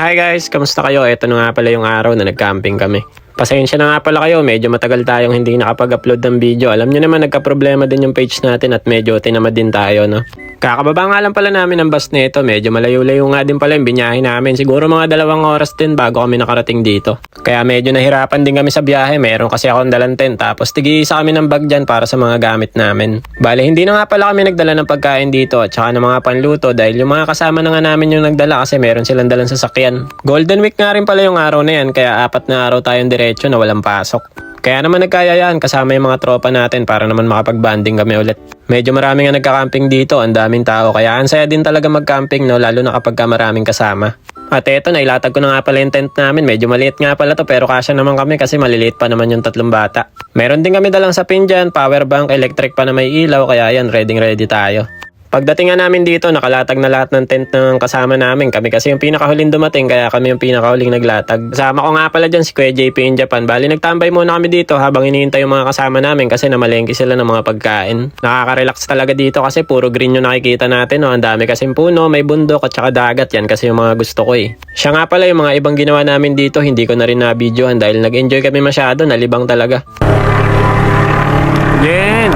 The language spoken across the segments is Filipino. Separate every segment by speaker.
Speaker 1: Hi guys, kamusta kayo? Ito na nga pala yung araw na nag-camping kami. Pasensya na nga pala kayo, medyo matagal tayong hindi nakapag-upload ng video. Alam nyo naman nagka-problema din yung page natin at medyo tinamad din tayo, no? Kakababa nga lang pala namin ng bus nito, medyo malayo-layo nga din pala yung binyahe namin. Siguro mga 2 oras din bago kami nakarating dito. Kaya medyo nahirapan din kami sa biyahe, meron kasi akong dalang tent. Tapos tig-isa kami ng bag dyan para sa mga gamit namin. Bale, hindi na nga pala kami nagdala ng pagkain dito at saka ng mga panluto dahil yung mga kasama na nga namin yung nagdala kasi meron silang dalang sasakyan. Golden Week nga rin pala yung araw na yan, kaya 4 na araw tayong diretso na walang pasok. Kaya naman nagkayayaan kasama yung mga tropa natin para naman makapag-banding kami ulit. Medyo marami nga nagka-camping dito, ang daming tao kaya ang saya din talaga mag-camping, no, lalo na kapag maraming kasama. At eto, nailatag ko na nga pala yung tent namin. Medyo maliit nga pala to pero kasya naman kami kasi maliliit pa naman yung 3 bata. Meron din kami dalang sapin dyan, power bank, electric pa na may ilaw kaya yan, ready tayo. Pagdating nga namin dito, nakalatag na lahat ng tent ng kasama namin. Kami kasi yung pinakahuling dumating, kaya kami yung pinakahuling naglatag. Kasama ko nga pala dyan si Kuya JP in Japan. Bali, nagtambay muna kami dito habang iniintay yung mga kasama namin kasi namalengke sila ng mga pagkain. Nakaka-relax talaga dito kasi puro green yung nakikita natin. No? Ang dami kasing puno, may bundok at saka dagat. Yan kasi yung mga gusto ko eh. Siya nga pala yung mga ibang ginawa namin dito, hindi ko na rin na-videohan dahil nag-enjoy kami masyado, nalibang talaga. Jen!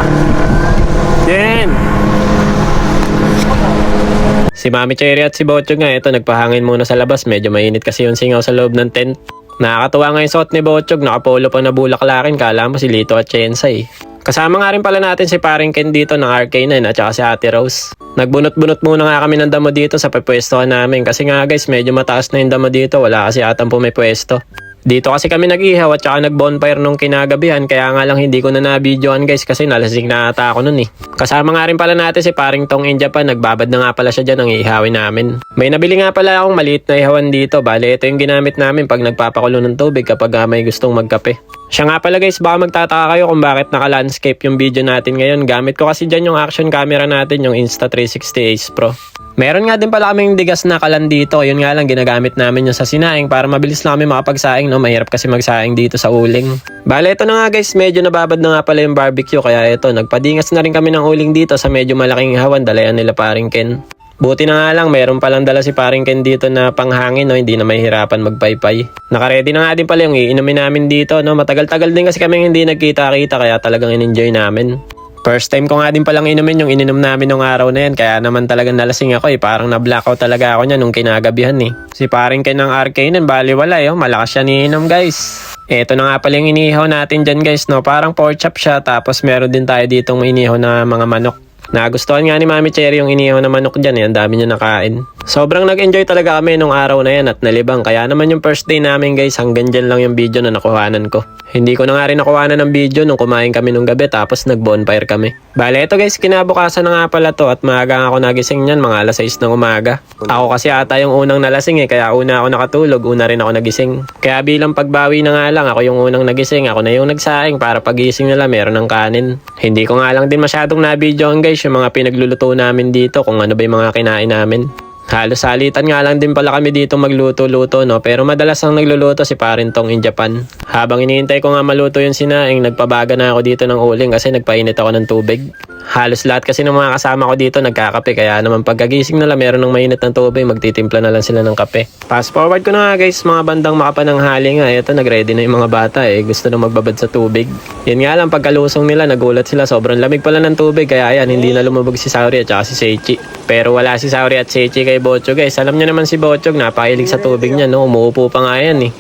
Speaker 1: Si Mami Cherry at si Bochog nga, ito nagpahangin muna sa labas. Medyo mainit kasi yung singaw sa loob ng tent. Nakakatuwa nga yung suot ni Bochog, nakapolo pa na bulaklakin. Kala mo si Lito at Chensa eh. Kasama nga rin pala natin si paring Ken dito ng RK9 at saka si Ate Rose. Nagbunot-bunot muna nga kami ng damo dito sa pwestohan namin. Kasi nga guys, medyo mataas na yung damo dito. Wala kasi atang po may pwesto. Dito kasi kami nag-ihaw at saka nag-bonfire nung kinagabihan, kaya nga lang hindi ko na na-videoan guys kasi nalasing na ata ako nun eh. Kasama nga rin pala natin si paring Tong in Japan, nagbabad na nga pala siya dyan ng ihawin namin. May nabili nga pala akong maliit na ihawan dito, bale ito yung ginamit namin pag nagpapakulo ng tubig kapag may gustong magkape. Siya nga pala guys, baka magtataka kayo kung bakit naka-landscape yung video natin ngayon. Gamit ko kasi dyan yung action camera natin, yung Insta360 Ace Pro. Meron nga din pala kaming bigas na kalan dito. Yun nga lang, ginagamit namin yung sa sinaing para mabilis lang kami makapagsaing, no? Mahirap kasi magsaing dito sa uling. Bale, ito na nga guys, medyo nababad na nga pala yung barbecue. Kaya ito, nagpadingas na rin kami ng uling dito sa medyo malaking hawan. Dalayan nila paring Ken. Buti na nga lang, meron palang dala si paring Ken dito na panghangin, no? Hindi na mahirapan magpaypay. Nakaredy na nga din pala yung iinumin namin dito, no? Matagal-tagal din kasi kami hindi nagkita-kita kaya talagang in-enjoy namin. First time ko nga din palang inumin yung ininom namin nung araw na yan, kaya naman talagang nalasing ako eh. Parang na-blackout talaga ako niya nung kinagabihan eh. Si paring Ken ng RK9, bali wala eh, malakas siya niinom guys. Eto na nga pala yung inihaw natin dyan guys, no? Parang pork chop siya, tapos meron din tayo ditong inihaw na mga manok. Nagustuhan nga ni Mami Cherry yung inihaw na manok dyan eh, ang dami niya nakain. Sobrang nag-enjoy talaga kami nung araw na yan at nalibang, kaya naman yung first day namin guys, hanggang dyan lang yung video na nakuhanan ko. Hindi ko na nga rin nakuhanan ng video nung kumain kami nung gabi tapos nag-bonfire kami. Bale, eto guys, kinabukasan na nga pala to at maaga nga ako nagising niyan, mga alas 6 ng umaga. Ako kasi ata yung unang nalasing eh, kaya una ako nakatulog, una rin ako nagising. Kaya bilang pagbawi na nga lang, ako yung unang nagising, ako na yung nagsaing para pagising nila meron ng kanin. Hindi ko nga lang din masyadong na-videoan guys yung mga pinagluluto namin dito, kung ano ba yung mga kinain namin. Halos salitan nga lang din pala kami dito magluto-luto, no? Pero madalas ang nagluluto si paring Tong in Japan. Habang iniintay ko nga maluto yung sinaing, nagpabaga na ako dito ng uling kasi nagpainit ako ng tubig. Halos lahat kasi ng mga kasama ko dito nagkakape, kaya naman pagkagising nila meron ng mainit ng tubig, magtitimpla na lang sila ng kape. Fast forward ko na nga guys, mga bandang makapananghali nga, eto nagready na yung mga bata eh, gusto na magbabad sa tubig. Yan nga lang, pagkalusong nila nagulat sila, sobrang lamig pala ng tubig, kaya yan, hindi na lumubog si Sauri at saka si Seichi. Pero wala si Sauri at Seichi kay Bochog guys, alam niyo naman si Bochog, napahilig sa tubig niya, no? Umuupo pa nga yan eh.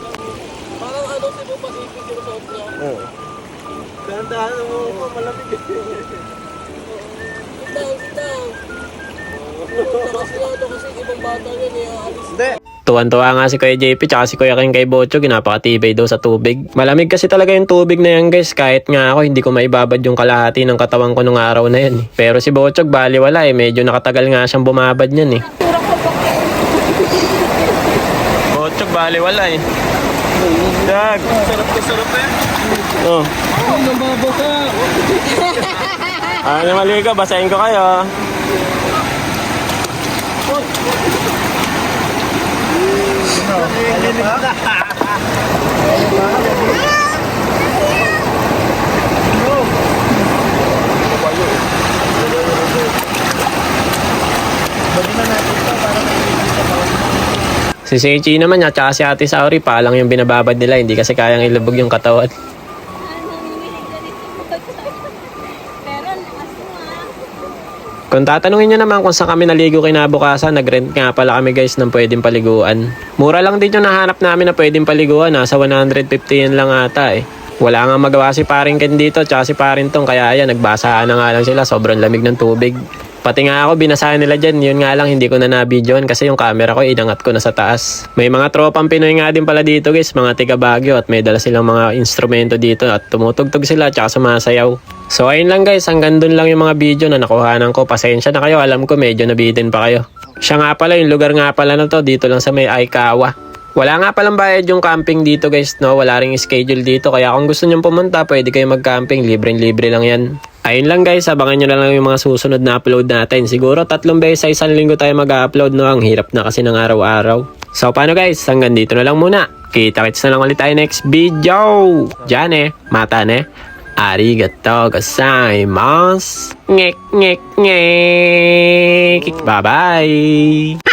Speaker 2: Parang ano, si Bo Pacific yung suot niya. Oo. Dahan-dahan, umuupo, malamig. Kasi ibang bata yun alis. Hindi.
Speaker 1: Tuwan-tuwa nga si Kuya JP tsaka si Kuya King kay Bochog, napakatibay daw sa tubig. Malamig kasi talaga yung tubig na yan guys, kahit nga ako hindi ko maibabad yung kalahati ng katawan ko nung araw na yan eh. Pero si Bochog bali wala eh, medyo nakatagal nga siyang bumabad niyan eh. Bochog bali wala eh. Dag!
Speaker 2: Sarap na sarap eh.
Speaker 1: Oh.
Speaker 2: Oh, nababa ka.
Speaker 1: Ano maligo, basahin ko kayo. Si Seichi naman at saka si Ate Saori pa lang yung binababad nila, hindi kasi kayang ilubog yung katawan. Kung tatanungin nyo naman kung saan kami naligo kinabukasan, nag-rent nga pala kami guys ng pwedeng paliguan. Mura lang din yung nahanap namin na pwedeng paliguan, nasa 150 yan lang ata eh. Wala nga magawa si paring Ken dito tsaka si paring Tong, kaya ayan, nagbasahan na nga lang sila, sobrang lamig ng tubig. Pati nga ako, binasahan nila dyan, yun nga lang hindi ko na nabidyoan kasi yung camera ko inangat ko na sa taas. May mga tropang Pinoy nga din pala dito guys, mga tiga Baguio, at may dala silang mga instrumento dito at tumutugtog sila tsaka sumasayaw. So ayun lang guys, hanggang dun lang yung mga video na nakuhanan ko. Pasensya na kayo, alam ko medyo nabitin pa kayo. Siya nga pala, yung lugar nga pala na to, dito lang sa may Aikawa. Wala nga palang bayad yung camping dito guys, no? Wala ring schedule dito, kaya kung gusto nyong pumunta, pwede kayo mag-camping, libre-libre lang yan. Ayun lang guys, abangan nyo na lang yung mga susunod na upload natin. Siguro 3 beses sa isang linggo tayo mag-upload, no? Ang hirap na kasi ng araw-araw. So paano guys, hanggang dito na lang muna. Kita-kits na lang ulit tayo next video. Diyan mata arigatou gozaimasu. Ngek ngek ngek. Bye bye.